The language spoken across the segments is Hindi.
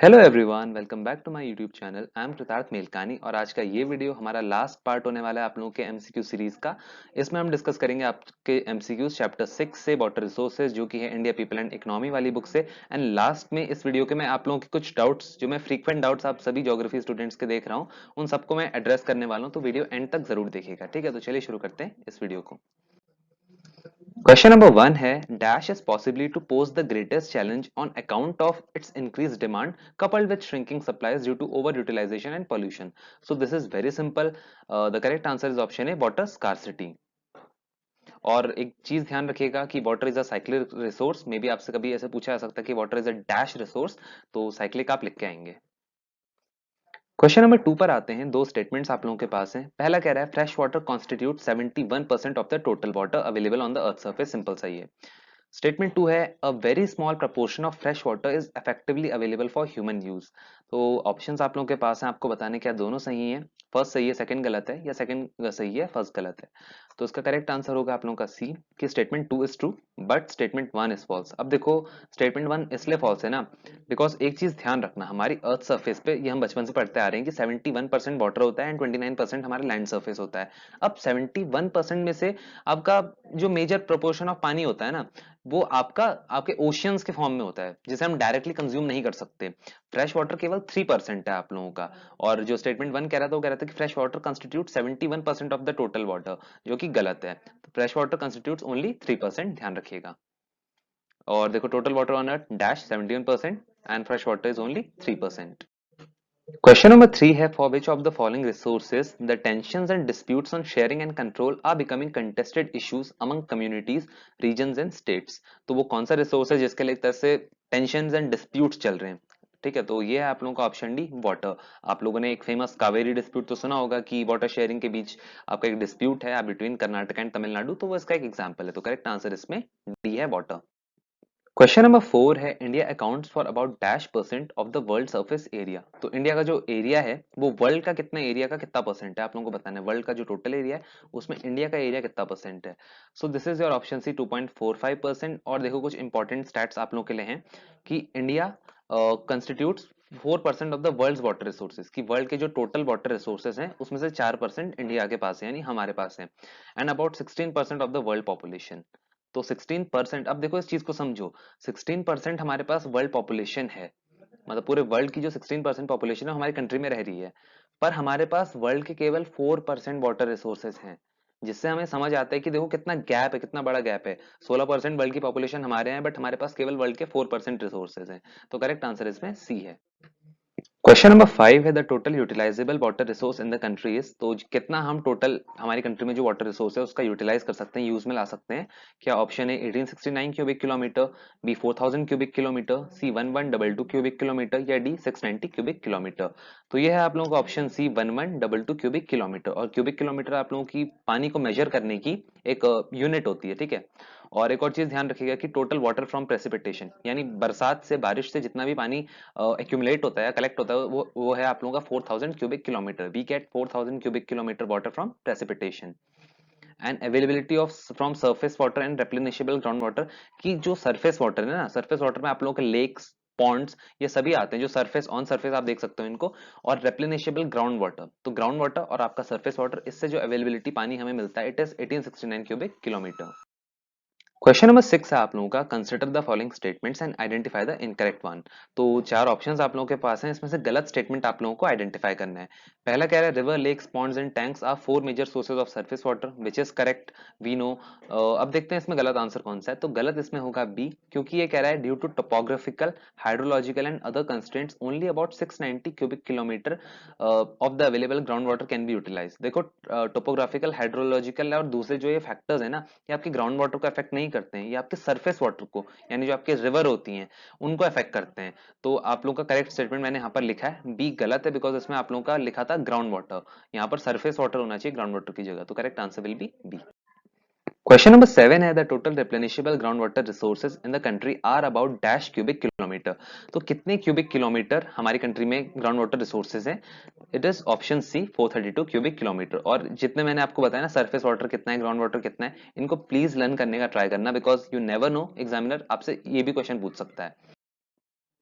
Hello everyone, welcome back to my YouTube channel. I am Kritarth Melkani और आज का ये वीडियो हमारा लास्ट पार्ट होने वाला है आप लोगों के एमसीक्यू सीरीज का। इसमें हम डिस्कस करेंगे आपके एमसीक्यूज चैप्टर 6 से वाटर रिसोर्सेज, जो कि है इंडिया पीपल एंड इकोनॉमी वाली बुक से। एंड लास्ट में इस वीडियो के मैं आप लोगों के कुछ डाउट्स, जो मैं फ्रीक्वेंट डाउट्स आप सभी ज्योग्राफी स्टूडेंट्स के देख रहा हूँ, उन सबको मैं एड्रेस करने वाला हूँ। तो वीडियो एंड तक जरूर देखिएगा, ठीक है। तो चलिए शुरू करते हैं इस वीडियो को। क्वेश्चन नंबर वन है, dash is possibly to pose the greatest challenge on account of its increase demand coupled with shrinking supplies due to overutilization and pollution. So this is very simple. The correct answer is option A, water scarcity. और एक चीज ध्यान रखिएगा कि water is a cyclic resource. May be आपसे कभी ऐसे पूछा जा सकता है कि water is a dash resource, तो साइक्लिक आप लिख के आएंगे। क्वेश्चन नंबर 2 पर आते हैं। दो स्टेटमेंट्स आप लोगों के पास हैं। पहला कह रहा है fresh water constitute 71% of the total water available on the earth surface. Simple सही है। स्टेटमेंट 2 है, a very small proportion of fresh water is effectively available for human use. तो ऑप्शंस आप लोगों के पास हैं, आपको बताने क्या दोनों सही हैं। फर्स्ट सही है, सेकंड गलत है, या सेकंड सही है, फर्स्ट गलत है। तो इसका करेक्ट आंसर होगा आप लोगों का सी, कि statement 2 is true but statement 1 is false. अब देखो, स्टेटमेंट 1 इसलिए फॉल्स है ना, बिकॉज एक चीज ध्यान रखना, हमारी अर्थ सरफेस पे, ये हम बचपन से पढ़ते आ रहे हैं कि 71% वाटर होता है एंड 29% हमारा लैंड सरफेस होता है। अब 71% में से आपका जो मेजर प्रोपोर्शन ऑफ पानी होता है ना, वो आपका आपके ओशियंस के फॉर्म में होता है, जिसे हम डायरेक्टली कंज्यूम नहीं कर सकते। फ्रेश वाटर केवल 3% है आप लोगों का। और जो स्टेटमेंट 1 कह रहा था, वो कह रहा था कि fresh water constitute 71% of the total water, जो कि गलत है। फ्रेश वाटर कंस्टिट्यूट ओनली 3%, ध्यान रखिएगा। और देखो, total water on earth dash 71% and fresh water is only 3%। Question number 3 है, for which of the following resources the tensions and disputes on sharing and control are becoming contested issues among communities, regions and states. तो वो कौन सा रिसोर्स है जिसके लिए एक तरह से टेंशंस एंड डिस्प्यूट्स चल रहे हैं? ठीक है, तो ये है आप लोगों का ऑप्शन डी, वाटर। आप लोगों ने एक फेमस कावेरी डिस्प्यूट तो सुना होगा कि वाटर शेयरिंग के बीच आपका एक डिस्प्यूट है बिटवीन कर्नाटक एंड तमिलनाडु, तो वो इसका एक एग्जांपल है। तो करेक्ट आंसर इसमें डी है, वाटर। क्वेश्चन नंबर 4 है, India accounts for about dash percent of the world surface area. तो इंडिया का जो एरिया है, वो वर्ल्ड का कितना एरिया का कितना परसेंट है, आप लोगों को बताना है। वर्ल्ड का जो टोटल एरिया है, उसमें इंडिया का एरिया कितना परसेंट है। So this is your option C, 2.45%। और देखो, कुछ इंपॉर्टेंट स्टैट्स आप लोगों के लिए हैं कि India constitutes 4% of the world water resources, की वर्ल्ड के जो टोटल वाटर रिसोर्सेज हैं उसमें से 4% इंडिया के पास है, यानी हमारे पास है। And about 16% of the world population. तो 16%, अब देखो इस चीज को समझो, 16% हमारे पास वर्ल्ड पॉपुलेशन है, मतलब पूरे वर्ल्ड की जो 16% पॉपुलेशन है हमारी कंट्री में रह रही है। पर हमारे पास वर्ल्ड के केवल 4% वाटर रिसोर्सेज हैं, जिससे हमें समझ आता है कि देखो कितना गैप है, कितना बड़ा गैप है। 16% वर्ल्ड की पॉपुलेशन हमारे हैं, बट हमारे पास केवल वर्ल्ड के 4% रिसोर्सेज हैं। तो करेक्ट आंसर इसमें सी है। क्वेश्चन नंबर 5 है, the total utilisable water resource in the country is. तो कितना हम टोटल हमारी कंट्री में जो वाटर रिसोर्स है उसका यूटिलाइज कर सकते हैं, यूज में ला सकते हैं। क्या ऑप्शन है 1869 cubic kilometre, B 4000 cubic kilometre, C 1122 cubic kilometre, या डी 690 क्यूबिक किलोमीटर। तो ये है आप लोगों का ऑप्शन सी, 1122 क्यूबिक किलोमीटर। और क्यूबिक किलोमीटर आप लोगों की पानी को मेजर करने की एक यूनिट होती है, ठीक है। और एक और चीज ध्यान रखिएगा कि टोटल वाटर फ्रॉम प्रेसिपिटेशन, यानी बरसात से, बारिश से जितना भी पानी एक्यूमुलेट होता है, कलेक्ट होता है, वो है आप लोगों का 4000 cubic kilometre. We get 4000 cubic kilometre water from precipitation. And availability of from surface water and replenishable ground water, की जो सरफेस वाटर है ना, सरफेस वाटर में आप लोगों के लेक्स, पॉन्ड्स, ये सभी आते हैं, जो सरफेस ऑन सरफेस आप देख सकते हो इनको। और रेप्लेनिशेबल ग्राउंड वाटर, तो ग्राउंड वाटर और आपका सरफेस वाटर, इससे जो अवेलेबिलिटी पानी हमें मिलता है, it is 1869 cubic kilometre. Question number 6 है आप लोगों का, consider the following statements and identify the incorrect one. तो चार ऑप्शंस आप लोगों के पास हैं, इसमें से गलत स्टेटमेंट आप लोगों को आइडेंटिफाई करना है। पहला कह रहा है, river, lakes, ponds and tanks are four major sources of surface water, which is correct, we know. अब देखते हैं इसमें गलत आंसर कौन सा है। तो गलत इसमें होगा बी, क्योंकि ये कह रहा है due to topographical, hydrological and other constraints only about 690 cubic kilometre of the available ground water can be utilise. देखो, टोपोग्राफिकल, हाइड्रोलॉजिकल और दूसरे जो ये फैक्टर्स है ना, ये आपके ग्राउंड वाटर को अफेक्ट नहीं करते हैं, ये आपके सरफेस वाटर को, यानी जो आपके रिवर होती हैं, उनको अफेक्ट करते हैं। तो आप लोगों का करेक्ट स्टेटमेंट मैंने यहाँ पर लिखा है, बी गलत है, बिकॉज इसमें आप लोगों का लिखा था ग्राउंड वाटर, यहाँ पर सरफेस वाटर होना चाहिए ग्राउंड वाटर की जगह। तो correct answer will be B. Question number 7 है, the total replenishable ground water resources in the country are about dash cubic kilometre. तो कितने क्यूबिक किलोमीटर हमारी कंट्री में ग्राउंड वाटर रिसोर्सेज हैं? It is option C, 432 cubic kilometre. और जितने मैंने आपको बताया ना, सरफेस वाटर कितना है, ग्राउंड वाटर कितना है, इनको प्लीज लर्न करने का ट्राई करना, because you never know, examiner आपसे ये भी क्वेश्चन पूछ सकता है।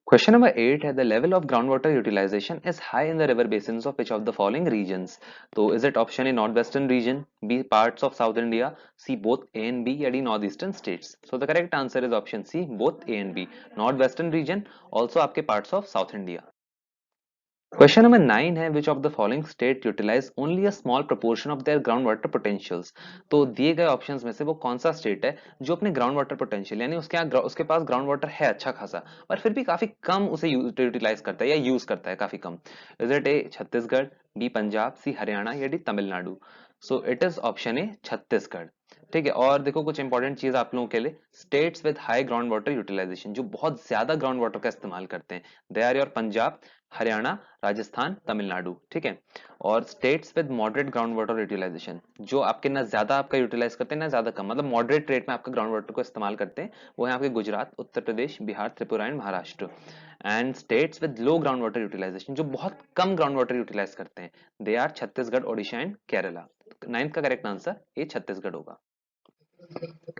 Question number 8 है the level of groundwater utilization is high in the river basins of which of the following regions? तो is it option A northwestern region, B parts of South India, C both A and B या D northeastern states? So the correct answer is option C both A and B. Northwestern region also आपके parts of South India. Question number 9 है which of the following state utilise only a small proportion of their ground water potentials. तो दिए गए ऑप्शंस में से वो कौन सा स्टेट है जो अपने ग्राउंड वाटर पोटेंशियल यानी उसके पास ग्राउंड वाटर है अच्छा खासा पर फिर भी काफी कम उसे यूटिलाइज करता है या यूज करता है काफी कम। Is it A Chhattisgarh, B Punjab, C Haryana या D Tamil Nadu? So it is option A Chhattisgarh. ठीक है, और देखो कुछ इंपॉर्टेंट चीज आप लोगों के लिए, states with high ground water utilisation जो बहुत ज्यादा ग्राउंड वाटर का इस्तेमाल करते हैं, they are your Punjab, Haryana, Rajasthan, Tamil Nadu. ठीक है, और states with moderate ground water utilisation जो आपके ना ज्यादा आपका यूटिलाइज करते हैं ना ज्यादा कम, मतलब मॉडरेट रेट में आपका ग्राउंड वाटर को इस्तेमाल करते हैं, वो है आपके Gujarat, Uttar Pradesh, Bihar, Tripura and Maharashtra. And states with low ground water utilisation जो बहुत कम ग्राउंड वाटर यूटिलाइज करते हैं, they are Chhattisgarh, Odisha and Kerala. Ninth का करेक्ट आंसर ये छत्तीसगढ़ होगा।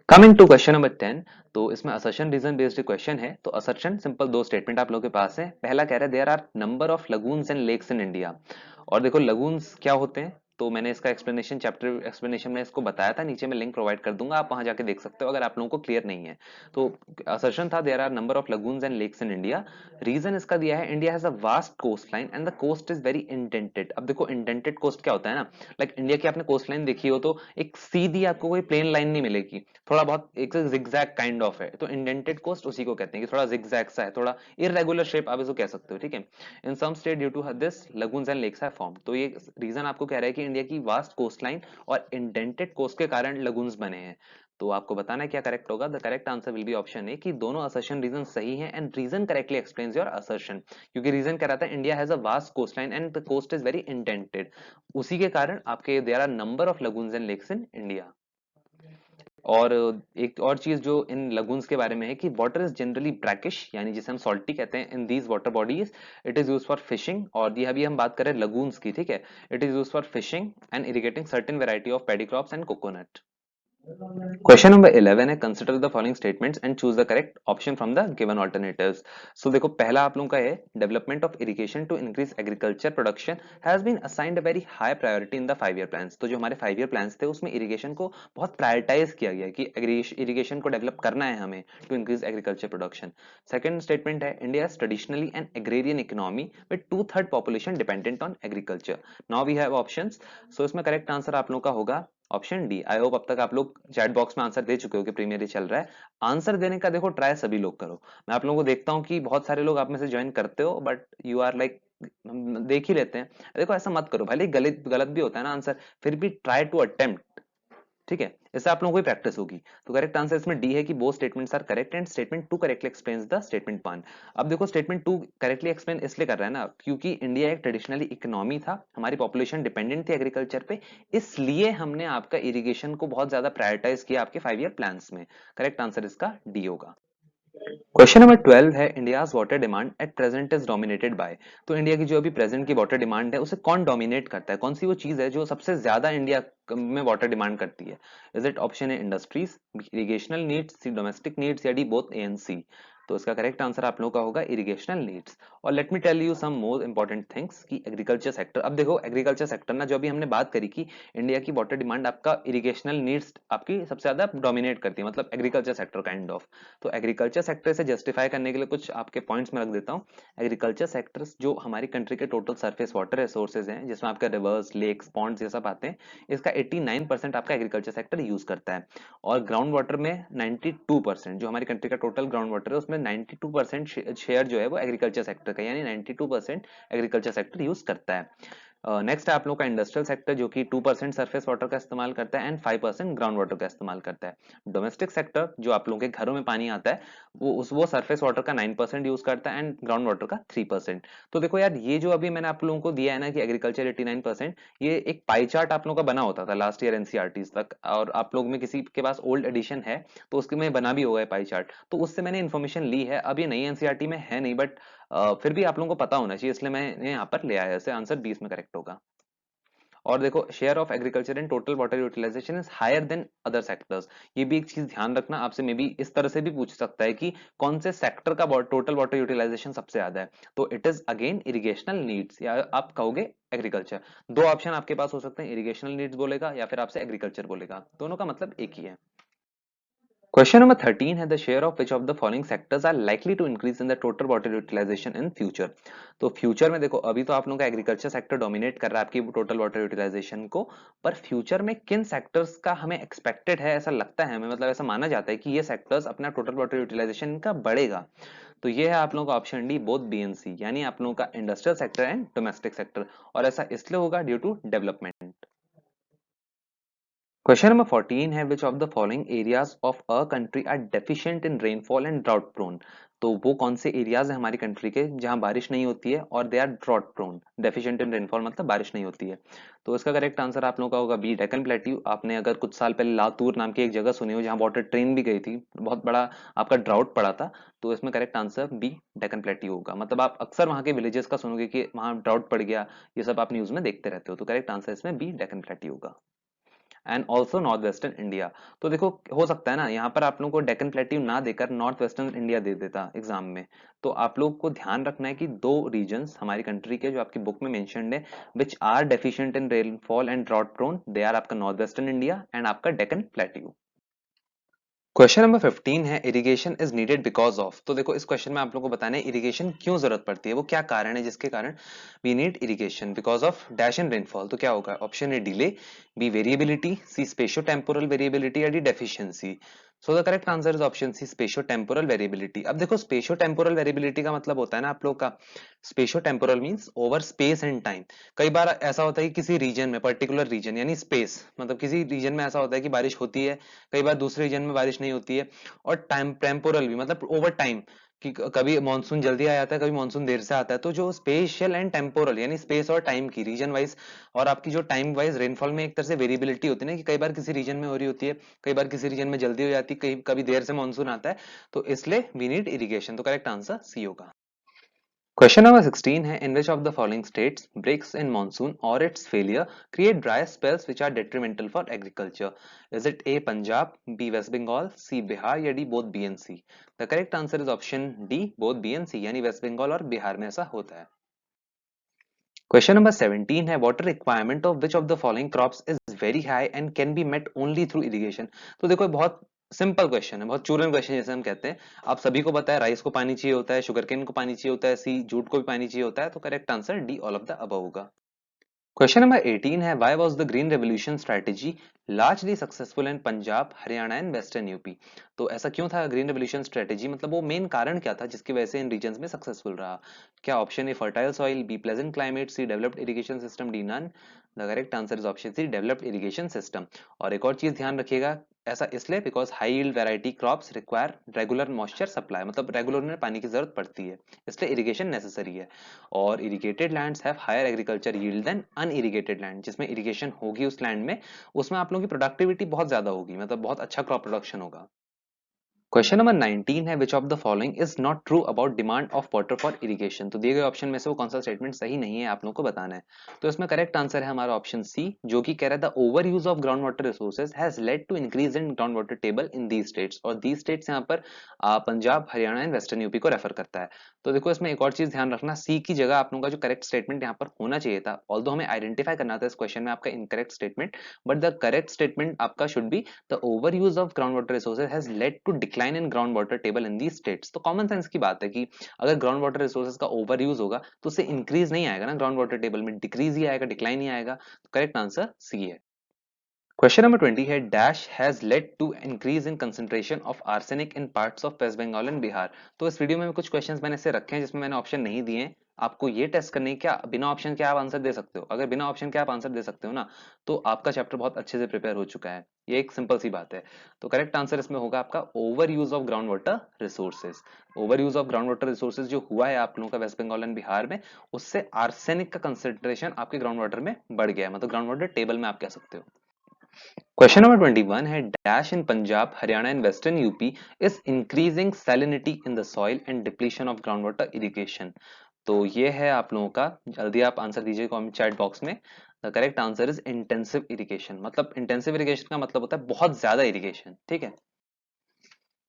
कमिंग टू क्वेश्चन नंबर 10, तो इसमें असर्शन रीजन बेस्ड क्वेश्चन है। तो असर्शन सिंपल दो स्टेटमेंट आप लोगों के पास है। पहला कह रहा है there are number of lagoons and lakes in India. और देखो लगून्स क्या होते हैं, तो मैंने इसका एक्सप्लेनेशन चैप्टर एक्सप्लेनेशन में इसको बताया था, नीचे मैं लिंक प्रोवाइड कर दूंगा, आप वहां जाके देख सकते हो अगर आप लोगों को क्लियर नहीं है तो। असर्शन था there are number of lagoons and lakes in India. Reason इसका दिया है India has a vast coast line and the coast is very indented. अब देखो इंडेंटेड कोस्ट क्या होता है ना, लाइक इंडिया की आपने कोस्ट लाइन देखी हो तो एक सीधी आपको कोई प्लेन लाइन नहीं मिलेगी, थोड़ा बहुत एक जिगजैग काइंड ऑफ है, तो इंडेंटेड कोस्ट उसी को कहते हैं कि थोड़ा जिगजैग सा है, थोड़ा इरेगुलर शेप आप इसको कह सकते हो। ठीक है, in some state due to this lagoons and lakes have form. तो ये रीजन आपको कह रहा है कि इंडिया की वास्ट कोस्ट लाइन और इंडेंटेड कोस्ट के कारण लगून्स बने हैं। तो आपको बताना है क्या करेक्ट होगा। The correct answer will be option A कि दोनों असर्शन रीजन सही है and reason correctly explains your assertion. क्योंकि रीजन कह रहा था India has a vast coast line and the coast is very indented, उसी के कारण आपके there are number of lagoons and lakes in India. और एक और चीज जो इन लगून्स के बारे में है कि वाटर इज जनरली ब्रैकिश यानी जिसे हम सॉल्टी कहते हैं in these water bodies. It is use for fishing, और ये अभी हम बात करें लगून्स की, ठीक है, it is use for fishing and irrigating certain variety of paddy crops and coconut. Question number 11 है consider the following statements and choose the correct option from the given alternatives. So देखो पहला आप लोगों का है development of irrigation to increase agriculture production has been assigned a very high priority in the 5 year plans. तो जो हमारे 5 ईयर प्लान्स थे उसमें इरिगेशन को बहुत प्रायोरिटाइज किया गया है कि इरिगेशन को डेवलप करना है हमें to increase agriculture production. Second statement है India traditionally an agrarian economy with 2/3 population dependent on agriculture. Now we have options. So इसमें करेक्ट आंसर आप लोगों का होगा ऑप्शन डी। आई होप अब तक आप लोग चैट बॉक्स में आंसर दे चुके हो कि प्रीमियर चल रहा है। आंसर देने का देखो ट्राई सभी लोग करो। मैं आप लोगों को देखता हूँ कि बहुत सारे लोग आप में से ज्वाइन करते हो बट यू आर लाइक देख ही लेते हैं। देखो ऐसा मत करो, भले ही गलत गलत भी होता है ना आंसर, फिर भी ट्राई टू अटेम्प्ट। ठीक है, इससे आप लोगों को प्रैक्टिस होगी। तो करेक्ट आंसर इसमें डी है कि both statements are correct and statement 2 correctly explains the statement 1। अब देखो स्टेटमेंट 2 करेक्टली एक्सप्लेन इसलिए कर रहा है ना क्योंकि इंडिया एक ट्रेडिशनली इकोनॉमी था, हमारी पॉपुलेशन डिपेंडेंट थी एग्रीकल्चर पे, इसलिए हमने आपका इरिगेशन को बहुत ज्यादा प्रायोरिटाइज किया आपके 5 ईयर प्लान्स में। करेक्ट आंसर इसका डी होगा। क्वेश्चन नंबर 12 है India's water demand at present is dominated by. तो इंडिया की जो अभी प्रेजेंट की वाटर डिमांड है उसे कौन डोमिनेट करता है, कौन सी वो चीज है जो सबसे ज्यादा इंडिया में वाटर डिमांड करती है? Is it option A industries, irrigational needs, C domestic needs या D both A and C? तो इसका करेक्ट आंसर आप लोगों का होगा इरिगेशनल नीड्स। और let me tell you some more important things कि एग्रीकल्चर सेक्टर, अब देखो एग्रीकल्चर सेक्टर ना जो अभी हमने बात करी कि इंडिया की वाटर डिमांड आपका इरिगेशनल नीड्स आपकी सबसे ज्यादा डोमिनेट करती है, मतलब एग्रीकल्चर सेक्टर काइंड ऑफ। तो एग्रीकल्चर सेक्टर से जस्टिफाई करने के लिए कुछ आपके पॉइंट्स में रख देता हूँ। एग्रीकल्चर सेक्टर्स जो हमारी कंट्री के टोटल सरफेस वाटर रिसोर्सेज हैं जिसमें आपके रिवर्स, लेक्स, पॉन्ड्स ये सब आते हैं, इसका 89% आपका एग्रीकल्चर सेक्टर यूज करता है। और ग्राउंड वाटर में 92%, जो हमारी कंट्री का टोटल ग्राउंड वाटर है उसमें 92% शेयर जो है वो एग्रीकल्चर सेक्टर का, यानी 92% एग्रीकल्चर सेक्टर यूज करता है। नेक्स्ट है आप लोग का इंडस्ट्रियल सेक्टर जो कि 2% सरफेस वाटर का इस्तेमाल करता है एंड 5% ग्राउंड वाटर का इस्तेमाल करता है। डोमेस्टिक सेक्टर जो आप लोगों के घरों में पानी आता है वो सरफेस वाटर का 9% यूज करता है एंड ग्राउंड वाटर का 3%। तो देखो यार ये जो अभी मैंने आप लोगों को दिया है ना कि एग्रीकल्चर 89%, ये एक पाई चार्ट आप लोगों का बना होता था लास्ट ईयर एनसीईआरटी तक, और आप लोग में किसी के पास ओल्ड एडिशन है तो उसके में बना भी होगा पाई चार्ट, तो उससे मैंने इन्फॉर्मेशन ली है। अब ये नई एनसीईआरटी में है नहीं बट फिर भी आप लोगों को पता होना चाहिए, इसलिए मैंने यहाँ पर ले आया। ऐसे आंसर 20 में करेक्ट होगा। और देखो share of agriculture in total water utilisation is higher than other sectors. ये भी एक चीज ध्यान रखना, आपसे मे बी इस तरह से भी पूछ सकता है कि कौन से सेक्टर का टोटल वाटर यूटिलाइजेशन सबसे ज्यादा है, तो it is again irrigational needs, या आप कहोगे एग्रीकल्चर। दो ऑप्शन आपके पास हो सकते हैं, इरिगेशनल नीड्स बोलेगा या फिर आपसे एग्रीकल्चर बोलेगा, दोनों का मतलब एक ही है। Question number 13 है the share of which of the following sectors are likely to increase in the total water utilization in future। तो फ्यूचर में देखो, अभी तो आप लोगों का एग्रीकल्चर सेक्टर डोमिनेट कर रहा है आपकी टोटल वाटर यूटिलाइजेशन को, पर फ्यूचर में किन सेक्टर्स का हमें एक्सपेक्टेड है, ऐसा लगता है हमें, मतलब ऐसा माना जाता है कि ये सेक्टर्स अपना टोटल वाटर यूटिलाइजेशन का बढ़ेगा। तो ये है आप लोगों का option D both B and C, यानी आप लोगों का industrial sector and domestic sector, और ऐसा इसलिए होगा due to development. Question number 14 है which of the following areas of a country are deficient in rainfall and drought prone। तो वो कौन से एरियाज है हमारी कंट्री के जहां बारिश नहीं होती है और they are drought prone. Deficient in rainfall मतलब बारिश नहीं होती है। तो इसका करेक्ट आंसर आप लोगों का होगा बी डेक्कन प्लेट्यू। आपने अगर कुछ साल पहले लातूर नाम की एक जगह सुनी हो जहां वाटर ट्रेन भी गई थी, बहुत बड़ा आपका ड्राउट पड़ा था, तो इसमें correct answer B Deccan plateau होगा। मतलब आप अक्सर वहां के विलेजेस का सुनोगे कि वहां ड्राउट पड़ गया, ये सब आप न्यूज में देखते रहते हो, तो करेक्ट आंसर इसमें बी डेक्कन प्लेट्यू होगा। And also north western India. तो देखो हो सकता है ना यहाँ पर आप लोगों को डेक्कन प्लेट्यू ना देकर नॉर्थ वेस्टर्न इंडिया दे देता एग्जाम में। तो आप लोग को ध्यान रखना है कि दो रीजन्स हमारी कंट्री के जो आपकी बुक में मेंशन्ड है which are deficient in rainfall and drought prone, they are आपका नॉर्थ वेस्टर्न इंडिया एंड आपका डेक्कन प्लेट्यू। क्वेश्चन नंबर 15 है irrigation is needed because of. तो देखो इस क्वेश्चन में आप लोगों को बताना है इरिगेशन क्यों जरूरत पड़ती है, वो क्या कारण है जिसके कारण we need irrigation because of dash in rainfall. तो क्या होगा, option A delay, B variability, C spatio temporal variability, या D deficiency. So the correct answer is option C spatio temporal variability. अब देखो स्पेशो टेम्पोरल वेरिएबिलिटी का मतलब होता है ना आप लोग का, spatio temporal means over space and time. कई बार ऐसा होता है कि किसी रीजन में, पर्टिकुलर रीजन यानी स्पेस, मतलब किसी रीजन में ऐसा होता है कि बारिश होती है, कई बार दूसरे रीजन में बारिश नहीं होती है। और टाइम टेम्पोरल भी मतलब ओवर टाइम, कि कभी मानसून जल्दी आ जाता है, कभी मानसून देर से आता है। तो जो स्पेशियल एंड टेम्पोरल यानी स्पेस और टाइम की रीजन वाइज और आपकी जो टाइम वाइज रेनफॉल में एक तरह से वेरिएबिलिटी होती है ना, कि कई बार किसी रीजन में हो रही होती है, कई बार किसी रीजन में जल्दी हो जाती है, कहीं कभी देर से मानसून आता है, तो इसलिए वी नीड इरिगेशन। तो करेक्ट आंसर सी होगा। क्वेश्चन नंबर 16 है in which of the following states breaks in monsoon और its failure create dry spells which are detrimental for agriculture. Is it A Punjab, B West Bengal, C Bihar, या D both B and C. The correct answer is option D both B and C, यानी वेस्ट बंगाल और बिहार में ऐसा होता है। क्वेश्चन नंबर 17 है water requirement of which of the following crops is very high and can be met only through irrigation. तो देखो बहुत सिंपल क्वेश्चन है, बहुत चूरन क्वेश्चन जैसे हम कहते हैं। आप सभी को पता है राइस को पानी चाहिए होता है, शुगर केन को पानी चाहिए होता है, सी जूट को भी पानी चाहिए होता है, तो correct answer D all of the above होगा। क्वेश्चन नंबर 18 है why was the green revolution strategy largely successful in Punjab, Haryana and western UP. तो ऐसा क्यों था ग्रीन रेवोल्यूशन स्ट्रेटेजी, मतलब वो मेन कारण क्या था जिसकी वजह से इन रीजन्स में सक्सेसफुल रहा। क्या option A fertile soil, B pleasant climate, C developed irrigation system, D none. The correct answer is option C developed irrigation system. और एक और चीज ध्यान रखिएगा, ऐसा इसलिए because high yield variety crops require regular moisture supply, मतलब रेगुलर में पानी की जरूरत पड़ती है, इसलिए इरिगेशन नेसेसरी है। और irrigated lands have higher agriculture yield than unirrigated land. जिसमें इरिगेशन होगी उस लैंड में, उसमें आप लोगों की प्रोडक्टिविटी बहुत ज्यादा होगी, मतलब बहुत अच्छा क्रॉप प्रोडक्शन होगा। क्वेश्चन नंबर 19 है which of the following is not true about demand of water for irrigation. तो दिए गए ऑप्शन में से वो कौन सा स्टेटमेंट सही नहीं है आप लोगों को बताना है। तो इसमें करेक्ट आंसर है हमारा ऑप्शन सी, जो कि कह रहा है the over use of ground water resources has led to increase in ground water table in these states. और दीज स्टेट्स यहाँ पर Punjab, Haryana and western UP को रेफर करता है। तो देखो इसमें एक और चीज ध्यान रखना, सी की जगह आप लोगों का जो करेक्ट स्टेटमेंट यहाँ पर होना चाहिए था, ऑल्दो हमें आइडेंटिफाई करना था इस क्वेश्चन में आपका incorrect statement, but the correct statement आपका should be the over use of ground water resources has led to decline in ground water table in the states. तो कॉमन सेंस की बात है कि अगर ग्राउंड वाटर रिसोर्सेज का ओवर यूज होगा तो उससे इंक्रीज नहीं आएगा ना ग्राउंड वाटर टेबल में, डिक्रीज ही आएगा, डिक्लाइन ही आएगा। तो करेक्ट आंसर सी है। क्वेश्चन नंबर 20 है dash has led to increase in concentration of arsenic in parts of West Bengal and Bihar. तो इस वीडियो में कुछ क्वेश्चंस मैंने ऐसे रखे हैं जिसमें मैंने ऑप्शन नहीं दिए हैं। आपको ये टेस्ट करने क्या बिना ऑप्शन के आप आंसर दे सकते हो, अगर बिना ऑप्शन के आप आंसर दे सकते हो ना, तो आपका चैप्टर बहुत अच्छे से प्रिपेयर हो चुका है। ये एक सिंपल सी बात है। तो करेक्ट आंसर इसमें होगा आपका over use of ground water resources. Over use of ground water resources जो हुआ है आप लोगों का वेस्ट बंगाल एंड बिहार में, उससे आर्सेनिक का कंसेंट्रेशन आपके ग्राउंड वाटर में बढ़ गया है, मतलब ग्राउंड वाटर टेबल में आप कह सकते हो। क्वेश्चन नंबर 21 है dash in Punjab, Haryana and western UP is increasing salinity in the soil and depletion of ground water irrigation. तो ये है आप लोगों का, जल्दी आप आंसर दीजिए कमेंट चैट बॉक्स में। The correct answer is intensive irrigation. मतलब इंटेंसिव इरिगेशन का मतलब होता है बहुत ज्यादा इरिगेशन, ठीक है।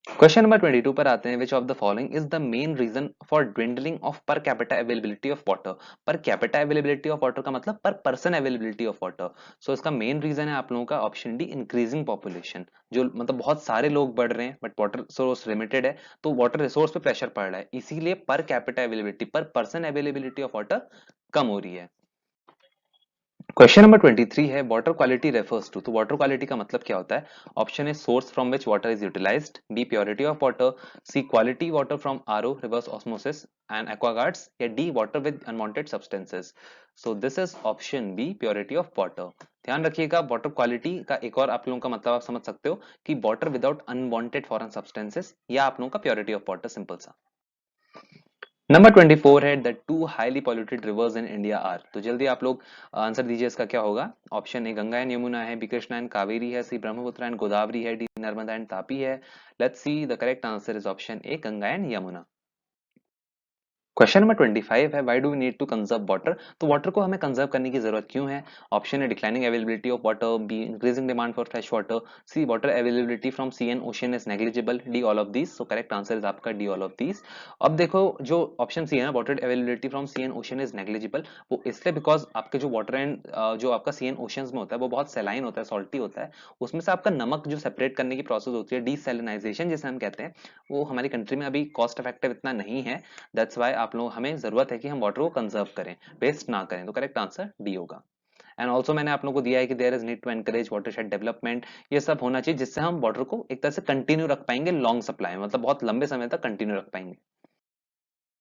क्वेश्चन नंबर 22 पर आते हैं। Which of the following is the main reason for dwindling of per capita availability of water. Per capita availability of water का मतलब per person availability of water. So इसका मेन रीजन है आप लोगों का ऑप्शन डी, इंक्रीजिंग पॉपुलेशन। जो मतलब बहुत सारे लोग बढ़ रहे हैं बट वाटर रिसोर्स लिमिटेड है, तो वाटर रिसोर्स पे प्रेशर पड़ रहा है, इसीलिए per capita availability, per person availability of water कम हो रही है। क्वेश्चन नंबर 23 है वाटर क्वालिटी रेफर्स टू। तो वाटर क्वालिटी का मतलब क्या होता है? ऑप्शन है source from which water is utilized, B purity of water, C quality water from RO reverse osmosis and Aquaguards, या D water with unwanted substances. So this is option B, purity of water. ध्यान रखिएगा, वाटर क्वालिटी का एक और आप लोगों का मतलब आप समझ सकते हो कि water without unwanted foreign substances, या आप लोगों का प्योरिटी ऑफ वाटर, सिंपल सा। नंबर 24 है the two highly polluted rivers in India are. तो जल्दी आप लोग आंसर दीजिए, इसका क्या होगा? Option A Ganga and Yamuna है, बी कृष्णा एंड कावेरी है, सी ब्रह्मपुत्र एंड गोदावरी है, डी नर्मदा एंड तापी है। Let's see, the correct answer is option A, Ganga and Yamuna. Question number 25 है why do we need to conserve water. तो वाटर को हमें कंजर्व करने की जरूरत क्यों है? ऑप्शन है declining availability of water, B increasing demand for fresh water, C water availability from sea and ocean is negligible, D all of these. So correct answer is आपका डी ऑल ऑफ दीज। अब देखो, जो ऑप्शन सी है ना, water availability from sea and ocean is negligible, वो इसलिए बिकॉज आपके जो वाटर एंड जो आपका सी एंड ओशन में होता है वो बहुत सेलाइन होता है, सॉल्टी होता है। उसमें से आपका नमक जो सेपरेट करने की प्रोसेस होती है, डीसैलिनाइजेशन जिसे हम कहते हैं, वो हमारी कंट्री में अभी कॉस्ट इफेक्टिव इतना नहीं है। दैट्स वाई आप लोग, हमें जरूरत है कि हम वाटर को कंजर्व करें, वेस्ट ना करें। तो करेक्ट आंसर डी होगा। एंड ऑल्सो मैंने आप लोगों को दिया है कि there is need to encourage watershed development. ये सब होना चाहिए जिससे हम वाटर को एक तरह से कंटिन्यू रख पाएंगे, लॉन्ग सप्लाई में, मतलब बहुत लंबे समय तक कंटिन्यू रख पाएंगे।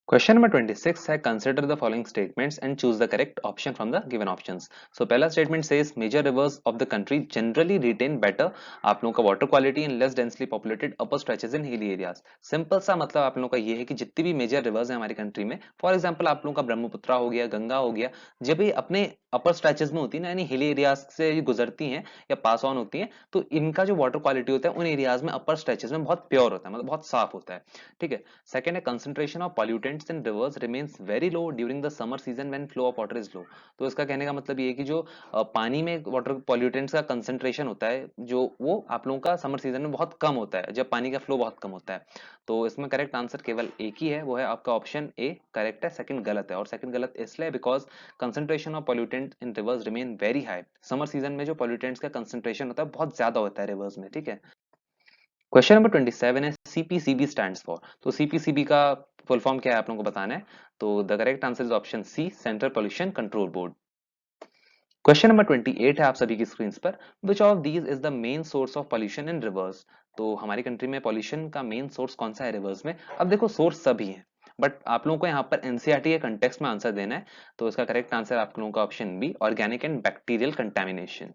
क्वेश्चन नंबर 26 है consider the following statements and choose the correct option from the given options. So पहला statement says major rivers of the country generally retain better, आप लोगों का water quality in less densely populated upper stretches in hilly areas. Simple सा मतलब आप लोगों का ये है कि जितनी भी मेजर रिवर्स है हमारी कंट्री में, फॉर एग्जाम्पल आप लोगों का ब्रह्मपुत्र हो गया, गंगा हो गया, जब ये अपने अपर स्ट्रेचेस में होती है ना, यानी हिली एरियाज से गुजरती हैं या पास ऑन होती हैं, तो इनका जो वाटर क्वालिटी होता है उन एरियाज में अपर स्ट्रेचेस में बहुत प्योर होता है, मतलब बहुत साफ होता है, ठीक है। सेकंड है concentration of pollutants in reverse remains very low during the summer season when flow of water is low. तो इसका कहने का मतलब ये है कि जो पानी में वाटर पॉल्यूटेंट्स का कंसंट्रेशन होता है, जो वो आप लोगों का समर सीजन में बहुत कम होता है, जब पानी का फ्लो बहुत कम होता है। तो इसमें करेक्ट आंसर केवल एक ही है, वो है आपका ऑप्शन ए करेक्ट है, सेकंड गलत है। और सेकंड गलत इसलिए because concentration of pollutant in reverse remain very high. Summer season में जो पॉल्यूटेंट्स का कंसंट्रेशन होता है बहुत ज्यादा होता है रिवर्स में, ठीक है। क्वेश्चन नंबर 27 है सीपीसीबी स्टैंड्स फॉर। तो सीपीसीबी का फुल फॉर्म क्या है आप लोगों को बताना है। तो the correct answer is option C, central pollution control board. Question number 28 है आप सभी की स्क्रीन पर। Which of these is the main source of pollution in rivers. तो हमारी कंट्री में पोल्यूशन का मेन सोर्स कौन सा है रिवर्स में? अब देखो, सोर्स सभी है, बट आप लोगों को यहाँ पर एनसीईआरटी के कंटेक्स्ट में आंसर देना है। तो इसका करेक्ट आंसर आप लोगों का option B, organic and bacterial contamination.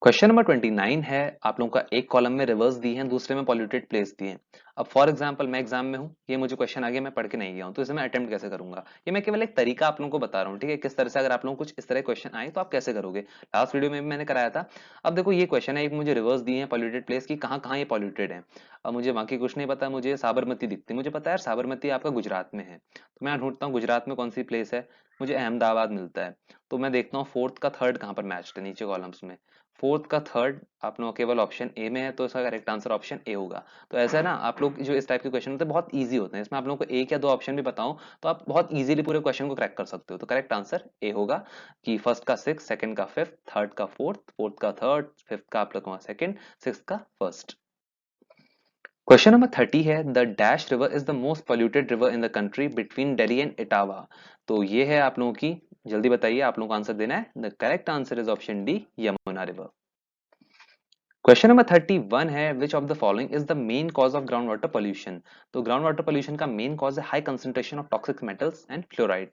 Question number 29 है आप लोगों का, एक कॉलम में रिवर्स दी है, दूसरे में पॉल्यूटेड प्लेस दी है। अब फॉर एग्जांपल मैं एग्जाम में हूं, ये मुझे क्वेश्चन आ गया, मैं पढ़ के नहीं गया हूं, तो इसे मैं अटेम्प्ट कैसे करूंगा? ये मैं केवल एक तरीका आप लोगों को बता रहा हूं, ठीक है, किस तरह से अगर आप लोगों को कुछ इस तरह क्वेश्चन आए तो आप कैसे करोगे। लास्ट वीडियो में भी मैंने कराया था। अब देखो, ये क्वेश्चन है, एक मुझे रिवर्स दिए हैं पॉल्यूटेड प्लेस की, कहाँ कहाँ ये पॉल्यूटेड है। अब मुझे बाकी कुछ नहीं पता, मुझे साबरमती दिखती, मुझे पता है यार साबरमती आपका गुजरात में है, तो मैं ढूंढता हूँ गुजरात में कौन सी प्लेस है, मुझे अहमदाबाद मिलता है। तो मैं देखता हूँ फोर्थ का थर्ड कहाँ पर मैच्ड है नीचे कॉलम्स में। फोर्थ का थर्ड आप लोगों का केवल ऑप्शन ए में है, तो इसका करेक्ट आंसर ऑप्शन ए होगा। तो ऐसा है ना, आप लोग जो इस टाइप के क्वेश्चन होते हैं बहुत इजी होते हैं, इसमें आप लोगों को एक या दो ऑप्शन भी बताऊं तो आप बहुत इजीली पूरे क्वेश्चन को क्रैक कर सकते हो। तो करेक्ट आंसर ए होगा कि फर्स्ट का सिक्स, सेकंड का फिफ्थ, थर्ड का फोर्थ, फोर्थ का थर्ड, फिफ्थ का आप लोगों का सेकंड, सिक्स का फर्स्ट। क्वेश्चन नंबर 30 है the dash river is the most polluted river in the country between Delhi and Etawah. तो ये है आप लोगों की, जल्दी बताइए, आप लोगों को आंसर देना है। The correct answer is option D, Yamuna river. Question number 31 है which of the following is the main cause of ground water pollution. तो ग्राउंड वाटर पोल्यूशन का मेन कॉज है high concentration of toxic metals and fluoride.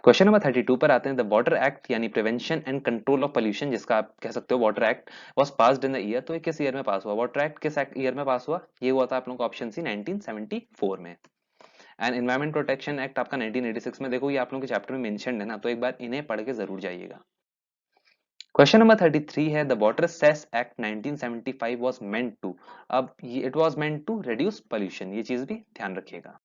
Question number 32 पर आते हैं। द वाटर एक्ट यानी prevention and control of pollution, जिसका आप कह सकते हो water act, was passed in the year. तो ये किस ईयर में पास हुआ? वाटर एक्ट किस ईयर में पास हुआ? ये हुआ था आप लोगों का ऑप्शन सी, 1974 में। एंड एनवायरमेंट प्रोटेक्शन एक्ट आपका 1986 में। देखो, ये आप लोगों के चैप्टर में मेंशन्ड है ना, तो एक बार इन्हें पढ़ के जरूर जाइएगा। क्वेश्चन नंबर 33 है the water cess act 1975 was meant to. अब ये it was meant to reduce pollution, ये चीज भी ध्यान रखिएगा।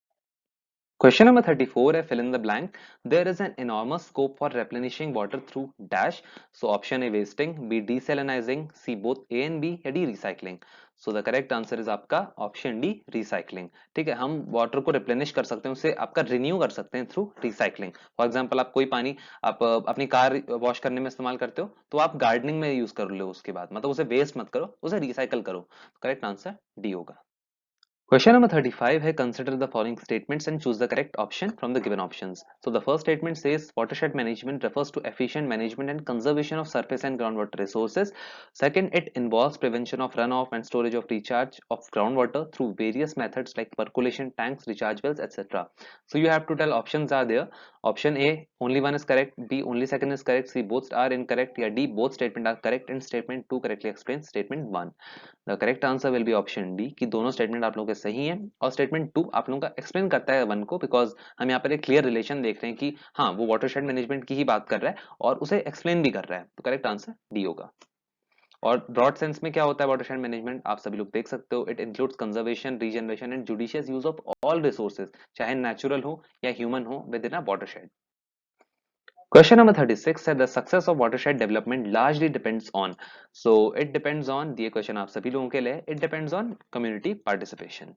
Question number 34 है fill in the blank. There is an enormous scope for replenishing water through dash. So option A wasting, B desalinizing, C both A and B या D recycling. So the correct answer is आपका option D recycling. ठीक है, हम वाटर को रिप्लेनिश कर सकते हैं, उसे आपका रिन्यू कर सकते हैं थ्रू रिसाइकलिंग. फॉर एग्जांपल आप कोई पानी आप अपनी कार वॉश करने में इस्तेमाल करते हो तो आप गार्डनिंग में यूज कर लो, उसके बाद मतलब उसे वेस्ट मत करो, उसे रिसाइकल करो. करेक्ट आंसर डी होगा. Question number 35 है consider the following statements and choose the correct option from the given options. So the first statement says watershed management refers to efficient management and conservation of surface and groundwater resources. Second, it involves prevention of runoff and storage of recharge of groundwater through various methods like percolation tanks, recharge wells, etc. So you have to tell options are there. Option A only one is correct, B only second is correct, C both are incorrect, या D both statement are correct and statement 2 correctly explains statement 1. The correct answer will be option D कि दोनों स्टेटमेंट आप लोगों के सही हैं और स्टेटमेंट 2 आप लोगों का एक्सप्लेन करता है 1 को, बिकॉज हम यहाँ पर एक क्लियर रिलेशन देख रहे हैं कि हाँ वो वाटरशेड मैनेजमेंट की ही बात कर रहा है और उसे एक्सप्लेन भी कर रहा है. तो करेक्ट आंसर डी होगा. और ब्रॉड सेंस में क्या होता है वाटरशेड मैनेजमेंट, आप सभी लोग देख सकते हो. It includes conservation, regeneration and judicious use of all resources, चाहे नेचुरल हो या ह्यूमन हो, with in a watershed. Question number 36 said the success of watershed development largely depends on. So it depends on, ये question आप सभी लोगों के लिए, it depends on community participation.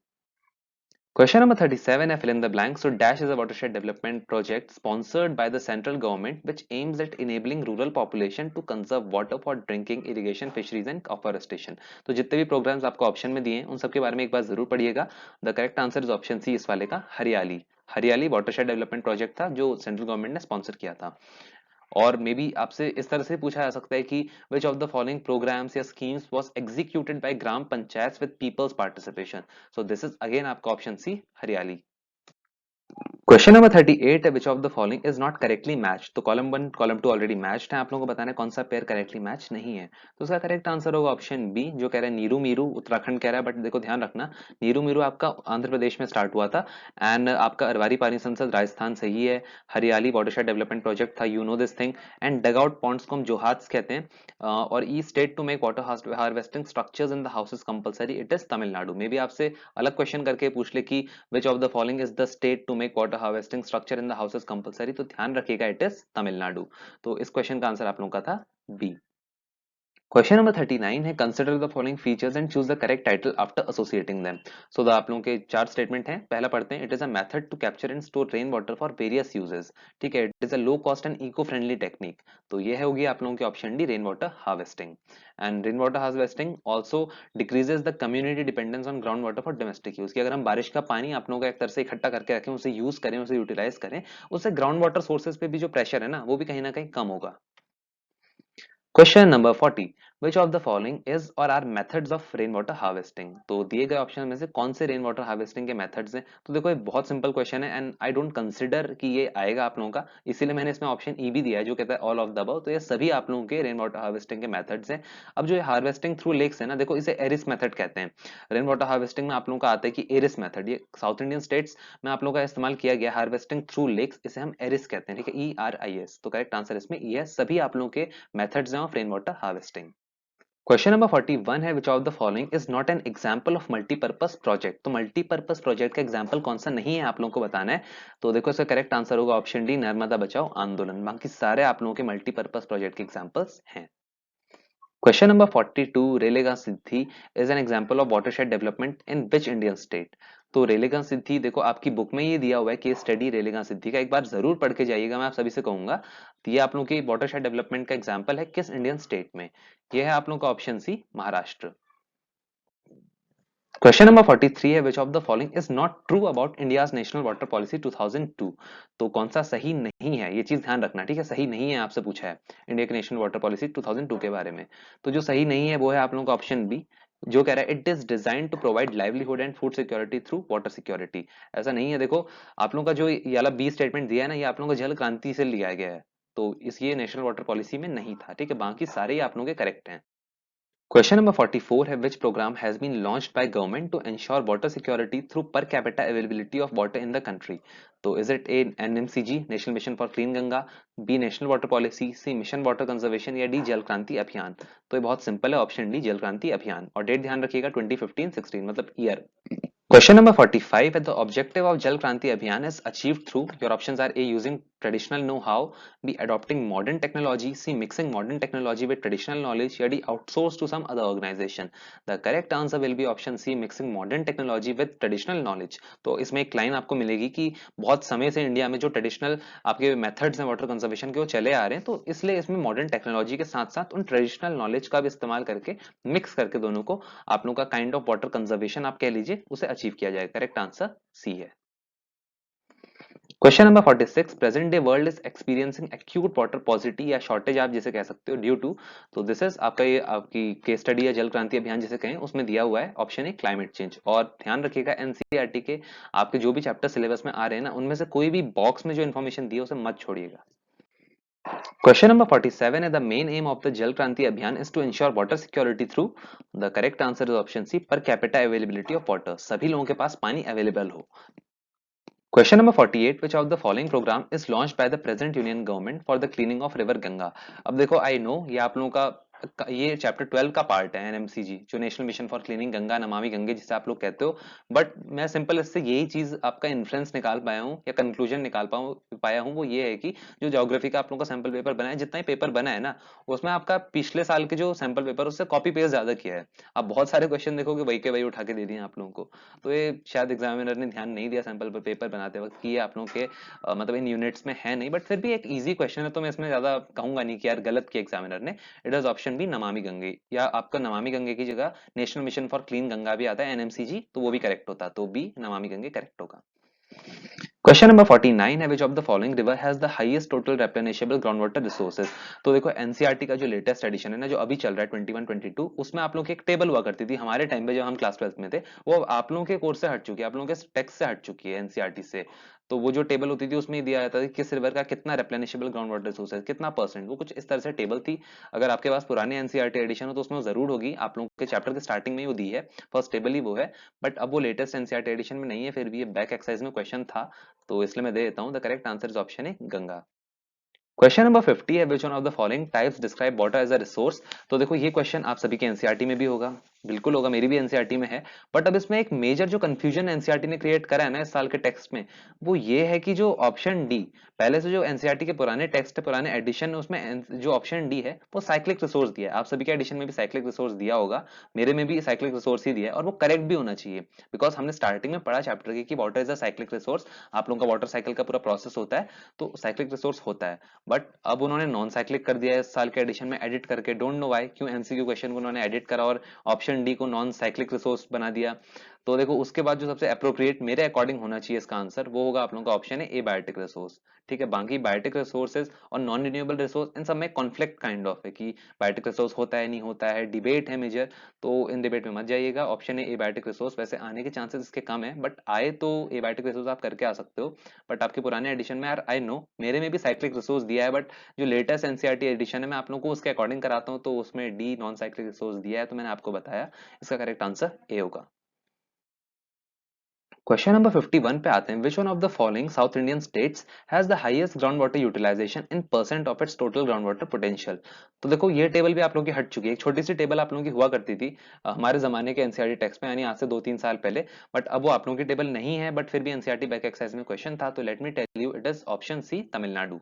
Question number 37 है fill in the blank. So dash is a watershed development project sponsored by the central government which aims at enabling rural population to conserve water for drinking, irrigation, fisheries and afforestation. तो जितने भी programs आपको ऑप्शन में दिए हैं उन सबके बारे में एक बार जरूर पढ़िएगा. The correct answer is option C इस वाले का, हरियाली. हरियाली वाटरशेड डेवलपमेंट प्रोजेक्ट था जो सेंट्रल गवर्नमेंट ने स्पॉन्सर किया था. और मे बी आपसे इस तरह से पूछा जा सकता है कि which of the following programs या schemes was executed by gram panchayat with peoples participation. So this is again आपका option C, Hariyali. Question number 38 है which of the following is not correctly match. तो कॉलम 1 कॉलम 2 ऑलरेडी मैच्ड है, आप लोगों को बताना है कौन सा पेयर करेक्टली मैच नहीं है. तो उसका करेक्ट आंसर होगा ऑप्शन बी जो कह रहा है नीरू मीरू. उत्तराखंड कह रहा है बट देखो ध्यान रखना नीरू मीरू आपका आंध्र प्रदेश में स्टार्ट हुआ था एंड आपका अरवारी पानी संसद राजस्थान से ही है. हरियाली वाटरशेड डेवलपमेंट प्रोजेक्ट था, you know this thing. And dug out ponds को हम जोहाट्स कहते हैं. और E state to make water harvesting structures in the houses compulsory, it is Tamil Nadu. May be आपसे अलग क्वेश्चन करके पूछ ले कि which of the following is the state to make water harvesting structure in the houses compulsory, तो ध्यान रखिएगा इट इज तमिलनाडु. तो इस क्वेश्चन का आंसर आप लोगों का था बी. क्वेश्चन नंबर 39 है consider the following features and choose the correct title after associating them. So the आप लोगों के चार स्टेटमेंट हैं. पहला पढ़ते हैं. It is a method to capture and store rain water for various uses. ठीक है, it is a low cost and eco friendly technique. तो ये होगी आप लोगों की option D, rain water harvesting. And rain water harvesting also decreases the community dependence on ground water for domestic use. कि अगर हम बारिश का पानी आप लोगों का एक तरह से इकट्ठा करके रखें, उसे यूज करें, उसे यूटिलाइज करें, उससे ग्राउंड वाटर सोर्सेज पे भी जो प्रेशर है ना वो भी कहीं ना कहीं कम होगा. Question number 40. Which of the following is और are methods of rain water harvesting. तो दिए गए ऑप्शन में से कौन से रेन वाटर हार्वेस्टिंग के मेथड्स हैं. तो देखो ये बहुत सिंपल क्वेश्चन है एंड आई डोंट कंसिडर कि ये आएगा आप लोगों का, इसीलिए मैंने इसमें ऑप्शन ई भी दिया है जो कहता है ऑल ऑफ द अबव. तो ये सभी आप लोगों के रेन वाटर हार्वेस्टिंग के मेथड्स हैं. अब जो हार्वेस्टिंग थ्रू लेक्स है ना, देखो इसे एरिस मेथड कहते हैं. रेन वाटर हार्वेस्टिंग में आप लोगों का आता है कि एरिस मेथड, ये साउथ इंडियन स्टेट्स में आप लोगों का इस्तेमाल किया गया. हार्वेस्टिंग थ्रू लेक्स इसे हम एरिस कहते हैं. ठीक है, ERIS. तो करेक्ट आंसर इसमें ई है. सभी आप लोगों के मेथड्स हैं of rain water harvesting. Question number 41 है which of the following is not an example of multipurpose project. तो मल्टीपर्पस प्रोजेक्ट का एग्जांपल कौन सा नहीं है आप लोगों को बताना है. तो देखो इसका करेक्ट आंसर होगा ऑप्शन डी, नर्मदा बचाओ आंदोलन. बाकी सारे आप लोगों के मल्टीपर्पस प्रोजेक्ट के एग्जांपल्स हैं. Question number 42, Ralegan Siddhi is an example of watershed development in which Indian state. तो रेलेगां सिद्धि देखो आपकी बुक में ये दिया हुआ है केस स्टडी रेलेगां सिद्धि का, एक बार जरूर पढ़ के जाइएगा, मैं आप सभी से कहूंगा. तो ये आप लोगों की वाटरशेड डेवलपमेंट का एग्जांपल है किस इंडियन स्टेट में. ये है आप लोगों का option C, Maharashtra. Question number 43 है which of the following is not true about India's national water policy 2002. तो कौन सा सही नहीं है, ये चीज ध्यान रखना. ठीक है, सही नहीं है आपसे पूछा है इंडिया की नेशनल वाटर पॉलिसी 2002 के बारे में. तो जो सही नहीं है वो है आप लोगों का ऑप्शन बी जो कह रहा है it is design to provide livelihood and food security through water security. ऐसा नहीं है. देखो आप लोगों का जो ये वाला बी स्टेटमेंट दिया है ना, ये आप लोगों को जल क्रांति से लिया गया है. तो इस ये नेशनल वाटर पॉलिसी में नहीं था. ठीक है, बाकी सारे ही आप लोगों के करेक्ट हैं. Question number 44 है which program has been launched by government to ensure water security through per capita availability of water in the country. तो is it A NMCG National Mission for Clean Ganga, B National Water Policy, C Mission Water Conservation या D जल क्रांति अभियान. तो ये बहुत सिंपल है, ऑप्शन डी जल क्रांति अभियान. और डेट ध्यान रखिएगा 2015-16 मतलब year. Question number 45 at the objective of Jal Kranti Abhiyan is achieved through your options are A using traditional know-how, B adopting modern technology, C mixing modern technology with traditional knowledge, या D outsource to some other organization. The correct answer will be option C mixing modern technology with traditional knowledge. तो इसमें एक लाइन आपको मिलेगी कि बहुत समय से इंडिया में जो ट्रेडिशनल आपके मेथड्स हैं वाटर कंजर्वेशन के वो चले आ रहे हैं, तो इसलिए इसमें मॉडर्न टेक्नोलॉजी के साथ साथ उन ट्रेडिशनल नॉलेज का भी इस्तेमाल करके मिक्स करके दोनों को आप लोगों का काइंड ऑफ वाटर कंजर्वेशन आप कह लीजिए उसे अचीव किया जाएगा। करेक्ट आंसर सी है। Question number 46 present day world is experiencing acute water paucity या शॉर्टेज आप जिसे कह सकते हो ड्यू टू, तो दिस इज आपका ये आपकी केस स्टडी या जल क्रांति अभियान जिसे कहें उसमें दिया हुआ है ऑप्शन ए क्लाइमेट चेंज। और ध्यान रखिएगा एनसीईआरटी के आपके जो भी चैप्टर सिलेबस में आ रहे हैं ना उनमें से कोई भी बॉक्स में जो इन्फॉर्मेशन दी है उसे मत छोड़िएगा। Question number 47 is the main aim of the Jal Kranti Abhiyan is to ensure water security through the correct answer is option C per capita availability of water, सभी लोगों के पास पानी अवेलेबल हो। Question number 48 which of the following program is launched by the present union government for the cleaning of river Ganga। अब देखो आई नो ये आप लोगों का ये चैप्टर 12 का पार्ट है एनएमसीजी जो national mission for cleaning Ganga Namami Gange जिसे आप लोग कहते हो, बट मैं सिंपल इससे यही चीज आपका इन्फ्लुएंस निकाल पाया हूँ या कंक्लूजन निकाल पाया हूँ वो ये है कि जो ज्योग्राफी का आप लोगों का सैंपल पेपर बना है जितना ही पेपर बना है ना उसमें आपका पिछले साल के जो सैंपल पेपर उससे कॉपी पेस्ट ज्यादा किया है। आप बहुत सारे क्वेश्चन देखोगे वही के वही उठा के दे दिए आप लोगों को, तो ये शायद एग्जामिनर ने ध्यान नहीं दिया सैंपल पेपर बनाते वक्त कि ये आप लोगों के मतलब इन यूनिट्स में है नहीं, बट फिर भी एक इजी क्वेश्चन है तो मैं इसमें ज्यादा कहूंगा नहीं कि यार गलत किया एग्जामिनर ने। It is option B Namami Gange, या आपका नमामि गंगे की जगह national mission for clean Ganga भी आता है एनएमसीजी तो वो भी करेक्ट होता, तो बी नमामि गंगे करेक्ट होगा। क्वेश्चन नंबर 49 है which of the following river has the highest total replenishable ground water resources. तो देखो एनसीईआरटी का जो लेटेस्ट एडिशन है ना जो अभी चल रहा है 21-22 उसमें आप लोग की एक टेबल हुआ करती थी हमारे टाइम पे जब हम क्लास 12 में थे, वो आप लोगों के कोर्स से हट चुकी है, आप लोगों के टेक्स्ट से हट चुकी है एनसीईआरटी से। तो वो जो टेबल होती थी उसमें ही दिया जाता था कि किस रिवर का कितना रेप्लेनिशेबल ग्राउंड वाटर रिसोर्स है कितना परसेंट, वो कुछ इस तरह से टेबल थी। अगर आपके पास पुराने एनसीईआरटी एडिशन हो तो उसमें जरूर होगी, आप लोगों के चैप्टर के स्टार्टिंग में ही वो दी है, फर्स्ट टेबल ही वो है। बट अब वो लेटेस्ट एनसीईआरटी एडिशन में नहीं है, फिर भी ये बैक एक्सरसाइज में क्वेश्चन था तो इसलिए मैं दे देता हूं। The correct answer is option A Ganga. Question number 50 है which one of the following types describe water as a resource. तो देखो ये क्वेश्चन आप सभी के एनसीईआरटी में भी होगा, बिल्कुल होगा, मेरी भी एनसीईआरटी में है। बट अब इसमें एक मेजर जो कंफ्यूजन एनसीईआरटी ने क्रिएट करा है ना इस साल के टेक्स्ट में वो ये है कि जो ऑप्शन डी पहले से जो एनसीईआरटी के पुराने टेक्स्ट है पुराने एडिशन उसमें जो ऑप्शन डी है वो साइक्लिक रिसोर्स दिया है। आप सभी के एडिशन में भी साइक्लिक रिसोर्स दिया होगा, मेरे में भी साइक्लिक रिसोर्स ही दिया है और वो करेक्ट भी होना चाहिए बिकॉज हमने स्टार्टिंग में पढ़ा चैप्टर की कि water is a cyclic resource, आप लोगों का वाटर साइकिल का पूरा प्रोसेस होता है तो साइक्लिक रिसोर्स होता है। बट अब उन्होंने नॉन साइक्लिक कर दिया है इस साल के एडिशन में एडिट करके, डोंट नो व्हाई क्यों एमसीक्यू क्वेश्चन को उन्होंने एडिट करा और ऑप्शन डी को नॉन साइक्लिक रिसोर्स बना दिया। तो देखो उसके बाद जो सबसे अप्रोप्रिएट मेरे अकॉर्डिंग होना चाहिए इसका आंसर वो होगा आप लोगों का ऑप्शन है ए बायोटिक रिसोर्स। ठीक है, बाकी बायोटिक रिसोर्सेज और नॉन रिन्यूएबल रिसोर्स इन सब में कॉन्फ्लिक्ट काइंड ऑफ है कि बायोटिक रिसोर्स होता है नहीं होता है, डिबेट है मेजर, तो इन डिबेट में मत जाइएगा। ऑप्शन है ए बायोटिक रिसोर्स, वैसे आने के चांसेस इसके कम है बट आए तो ए बायोटिक रिसोर्स आप करके आ सकते हो। बट आपके पुराने एडिशन में यार आई नो मेरे में भी साइक्लिक रिसोर्स दिया है बट जो लेटेस्ट एनसीईआरटी एडिशन है मैं आप लोगों को उसके अकॉर्डिंग कराता हूँ तो उसमें डी नॉन साइक्लिक रिसोर्स दिया है तो मैंने आपको बताया, इसका करेक्ट आंसर ए होगा। क्वेश्चन नंबर 51 पे आते हैं which one of the following South Indian states has the highest ground water utilisation in percent of its total ground water potential. तो देखो ये टेबल भी आप लोगों की हट चुकी है, एक छोटी सी टेबल आप लोगों की हुआ करती थी हमारे जमाने के एनसीईआरटी टेक्स्ट में यानी आज से 2-3 साल पहले, बट अब वो आप लोगों की टेबल नहीं है बट फिर भी एनसीईआरटी बैक एक्सरसाइज में क्वेश्चन था तो let me tell you it is option C Tamil Nadu.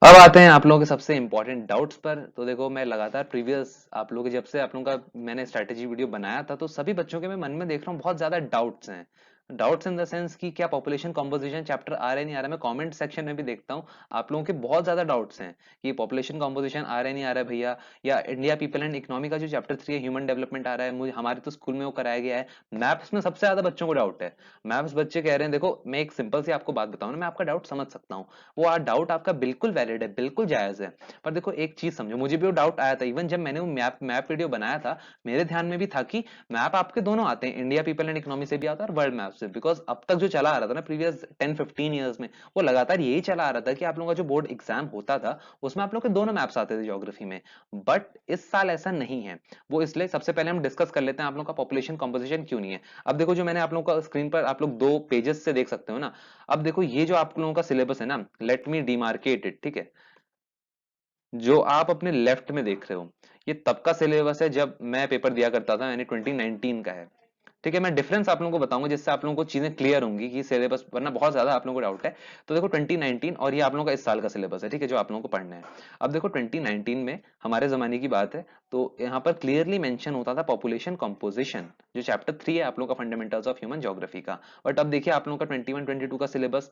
अब आते हैं आप लोगों के सबसे इंपॉर्टेंट डाउट्स पर। तो देखो मैं लगातार प्रीवियस आप लोगों के जब से आप लोगों का मैंने स्ट्रैटेजी वीडियो बनाया था तो सभी बच्चों के मैं मन में देख रहा हूँ बहुत ज्यादा डाउट्स हैं। डाउट्स इन द सेंस कि क्या पॉपुलेशन कॉम्पोजिशन चैप्टर आ रहा है नहीं आ रहा है, मैं कमेंट सेक्शन में भी देखता हूँ आप लोगों के बहुत ज्यादा डाउट्स हैं कि पॉपुलेशन कॉम्पोजिशन आ रहा है नहीं आ रहा है भैया, या इंडिया पीपल एंड इकोनॉमी का जो चैप्टर 3 है ह्यूमन डेवलपमेंट आ रहा है, मुझे हमारे तो स्कूल में वो कराया गया है। मैप्स में सबसे ज्यादा बच्चों को डाउट है, मैप्स बच्चे कह रहे हैं, देखो मैं एक सिंपल सी आपको बात बताऊं ना मैं आपका डाउट समझ सकता हूँ, वो डाउट आपका बिल्कुल वैलिड है बिल्कुल जायज है। पर देखो एक चीज समझो, मुझे भी वो डाउट आया था इवन जब मैंने वो मैप मैप वीडियो बनाया था मेरे ध्यान में भी था कि मैप आपके दोनों आते हैं, इंडिया पीपल एंड इकोनॉमी से भी आता है और वर्ल्ड मैप से, बिकॉज अब तक जो चला आ रहा था ना प्रीवियस 10-15 ईयर्स में वो लगातार यही चला आ रहा था कि आप लोगों का जो बोर्ड एग्जाम होता था उसमें आप लोग के दोनों मैप्स आते थे ज्योग्राफी में। बट इस साल ऐसा नहीं है, वो इसलिए सबसे पहले हम डिस्कस कर लेते हैं आप लोग का पॉपुलेशन कंपोजिशन क्यों नहीं है। अब देखो जो मैंने आप लोगों का स्क्रीन पर आप लोग 2 पेजेस से देख सकते हो ना, अब देखो ये जो आप लोगों का सिलेबस है ना, लेट मी डिमार्केट इट, ठीक है, जो आप अपने लेफ्ट में देख रहे हो ये तब का सिलेबस है जब मैं पेपर दिया करता था, यानी 2019 का है। ठीक है, मैं डिफरेंस आप लोगों को बताऊंगा जिससे आप लोगों को चीजें क्लियर होंगी कि सिलेबस, वरना बहुत ज्यादा आप लोगों को डाउट है। तो देखो 2019 और ये आप लोगों का इस साल का सिलेबस है, ठीक है, जो आप लोगों को पढ़ना है। अब देखो 2019 में हमारे जमाने की बात है, तो यहाँ पर क्लियरली मेंशन होता था पॉपुलेशन कंपोजिशन, जो चैप्टर 3 है आप लोगों का फंडामेंटल्स ऑफ ह्यूमन ज्योग्राफी का। बट अब देखिए आप लोगों का 21-22 का सिलेबस,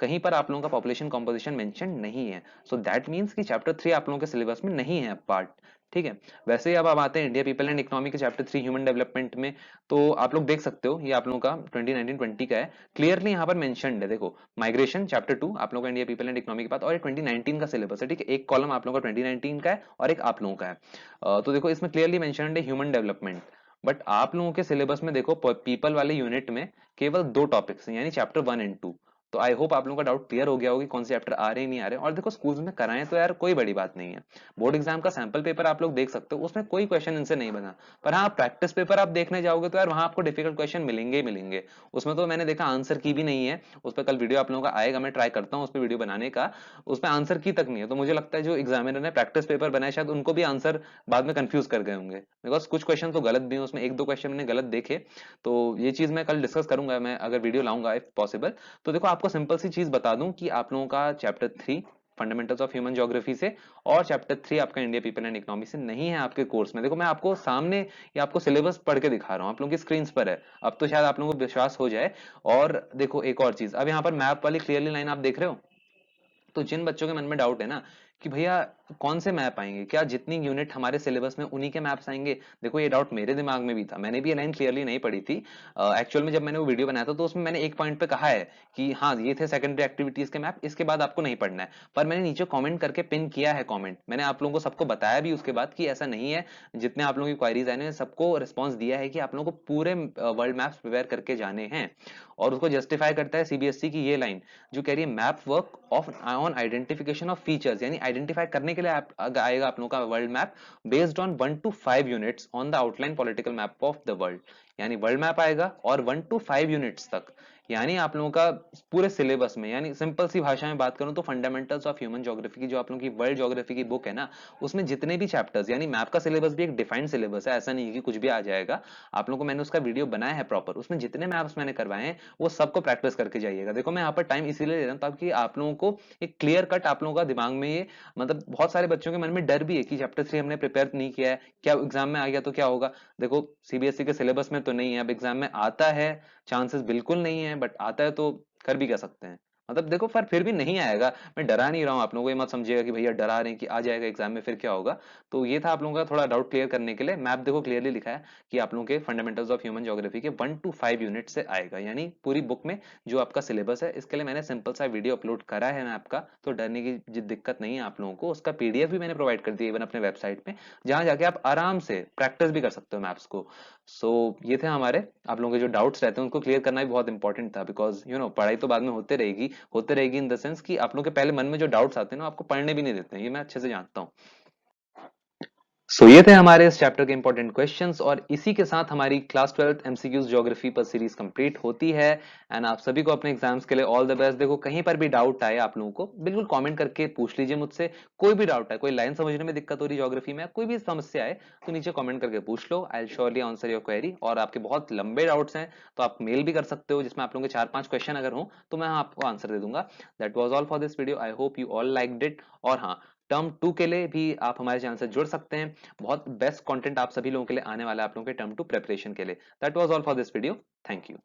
कहीं पर आप लोगों का पॉपुलेशन कंपोजिशन मेंशन नहीं है। सो दैट मींस कि चैप्टर 3 आप लोगों के सिलेबस में नहीं है पार्ट, ठीक है। वैसे ही अब आप आते हैं इंडिया पीपल एंड इकोनॉमी के चैप्टर 3 ह्यूमन डेवलपमेंट में, तो आप लोग देख सकते हो ये आप लोगों का 2019-20 का है, क्लियरली यहाँ पर मेंशन्ड है। देखो माइग्रेशन चैप्टर 2 आप लोगों का इंडिया पीपल एंड इकोनॉमी के बाद, और ये 2019 का सिलेबस है, ठीक है। एक कॉलम आप लोगों का 2019 का है और एक आप लोगों का है। तो देखो इसमें क्लियरली मेंशन्ड है ह्यूमन डेवलपमेंट। बट आप लोगों के सिलेबस में देखो पीपल वाले यूनिट में केवल 2 टॉपिक्स हैं, यानी चैप्टर 1 एंड 2। तो आई होप आप लोगों का डाउट क्लियर हो गया होगा कि कौन से चैप्टर आ रहे हैं नहीं आ रहे हैं। और देखो स्कूल्स में कराएं तो यार कोई बड़ी बात नहीं है, बोर्ड एग्जाम का सैंपल पेपर आप लोग देख सकते हो, उसमें कोई क्वेश्चन इनसे नहीं बना। पर हाँ, प्रैक्टिस पेपर आप देखने जाओगे तो यार वहां आपको डिफिकल्ट क्वेश्चन मिलेंगे ही मिलेंगे। उसमें तो मैंने देखा आंसर की भी नहीं है, उस पर कल वीडियो आप लोगों का आएगा, मैं ट्राई करता हूँ उस पर वीडियो बनाने का। उसमें आंसर की तक नहीं है, तो मुझे लगता है जो एग्जामिनर ने प्रैक्टिस पेपर बनाया शायद उनको भी आंसर बाद में कंफ्यूज कर गए होंगे, बिकॉज कुछ क्वेश्चन तो गलत भी हैं उसमें, एक दो क्वेश्चन मैंने गलत देखे। तो ये चीज मैं कल डिस्कस करूंगा, मैं अगर वीडियो लाऊंगा इफ पॉसिबल। तो देखो आपको सिंपल सी चीज बता दूं कि आप लोगों का chapter 3 fundamentals of human geography से और चैप्टर 3 आपका इंडिया पीपल एंड इकोनॉमी से नहीं है आपके कोर्स में। देखो मैं आपको सामने ये आपको सिलेबस पढ़ के दिखा रहा हूँ, आप लोगों की स्क्रीन पर है, अब तो शायद आप लोगों को विश्वास हो जाए। और देखो एक और चीज, अब यहाँ पर मैप वाली क्लियरली लाइन आप देख रहे हो, तो जिन बच्चों के मन में डाउट है ना कि भैया कौन से मैप आएंगे, क्या जितनी यूनिट हमारे सिलेबस में उन्हीं के मैप्स आएंगे, देखो ये डाउट मेरे दिमाग में भी था, मैंने भी ये लाइन क्लियरली नहीं पढ़ी थी। एक्चुअल में जब मैंने वो वीडियो बनाया था तो उसमें मैंने एक पॉइंट पे कहा है कि हाँ ये थे सेकेंडरी एक्टिविटीज के मैप, इसके बाद आपको नहीं पढ़ना है। पर मैंने नीचे कमेंट करके पिन किया है कमेंट, मैंने आप लोगों को सबको बताया भी उसके बाद कि ऐसा नहीं है। जितने आप लोगों की क्वारीज आए हैं सबको रिस्पॉन्स दिया है कि आप लोगों को पूरे वर्ल्ड मैप्स प्रिपेयर करके जाने हैं। और उसको जस्टिफाई करता है सीबीएसई की ये लाइन जो कह रही है map work of on identification of features, यानी आइडेंटिफाई करने के लिए आएगा आप लोगों का world map based on 1 to 5 units on the outline political map of the world. यानी वर्ल्ड मैप आएगा और 1 to 5 यूनिट्स तक, यानी आप लोगों का पूरे सिलेबस में, यानी सिंपल सी भाषा में बात करूं तो फंडामेंटल्स ऑफ ह्यूमन ज्योग्राफी की जो आप लोगों की वर्ल्ड ज्योग्राफी की बुक है ना, उसमें जितने भी चैप्टर्स, यानी मैप का सिलेबस भी एक डिफाइंड सिलेबस है, ऐसा नहीं है कि कुछ भी आ जाएगा। आप लोगों को मैंने उसका वीडियो बनाया है प्रॉपर, उसमें जितने मैप्स मैंने करवाए हैं वो सबको प्रैक्टिस करके जाइएगा। देखो मैं यहाँ पर टाइम इसीलिए ले रहा हूँ ताकि आप लोगों को एक क्लियर कट आप लोगों का दिमाग में ये, मतलब बहुत सारे बच्चों के मन में डर भी है कि चैप्टर 3 हमने प्रिपेयर नहीं किया है, क्या एग्जाम में आ गया तो क्या होगा। देखो सीबीएसई के सिलेबस में तो नहीं है, अब एग्जाम में आता है, चांसेस बिल्कुल नहीं है, बट आता है तो कर भी क्या सकते हैं। मतलब देखो पर फिर भी नहीं आएगा, मैं डरा नहीं रहा हूँ आप लोगों को, ये मत समझिएगा कि भैया डरा रहे हैं कि आ जाएगा एग्जाम में फिर क्या होगा। तो ये था आप लोगों का थोड़ा डाउट क्लियर करने के लिए। मैप देखो क्लियरली लिखा है कि आप लोगों के फंडामेंटल्स ऑफ ह्यूमन ज्योग्राफी के 1 to 5 यूनिट से आएगा, यानी पूरी बुक में जो आपका सिलेबस है। इसके लिए मैंने सिंपल सा वीडियो अपलोड करा है मैप का, तो डरने की दिक्कत नहीं है आप लोगों को। उसका पीडीएफ भी मैंने प्रोवाइड कर दिया इवन अपने वेबसाइट पे, जहां जाके आप आराम से प्रैक्टिस भी कर सकते हो मैप्स को। सो ये थे हमारे, आप लोगों के जो डाउट्स रहते हैं उनको क्लियर करना भी बहुत इंपॉर्टेंट था, बिकॉज पढ़ाई तो बाद में होते रहेगी इन द सेंस कि आप लोगों के पहले मन में जो डाउट्स आते हैं ना आपको पढ़ने भी नहीं देते हैं, ये मैं अच्छे से जानता हूँ। ये थे हमारे इस चैप्टर के इंपॉर्टेंट क्वेश्चंस, और इसी के साथ हमारी क्लास 12th एमसीक्यूज ज्योग्राफी पर सीरीज कंप्लीट होती है। एंड आप सभी को अपने एग्जाम्स के लिए ऑल द बेस्ट। देखो कहीं पर भी डाउट आए आप लोगों को बिल्कुल कमेंट करके पूछ लीजिए मुझसे, कोई भी डाउट है, कोई लाइन समझने में दिक्कत हो रही ज्योग्राफी में, कोई भी समस्या है तो नीचे कमेंट करके पूछ लो, I will surely answer your query. और आपके बहुत लंबे डाउट्स हैं तो आप मेल भी कर सकते हो, जिसमें आप लोगों के 4-5 क्वेश्चन अगर हो तो मैं आपको आंसर दे दूंगा। That was all for this video, I hope you all liked it. और हाँ, टर्म 2 के लिए भी आप हमारे चैनल से जुड़ सकते हैं, बहुत बेस्ट कंटेंट आप सभी लोगों के लिए आने वाला है आप लोगों के टर्म 2 प्रिपरेशन के लिए। That was all for this video, thank you.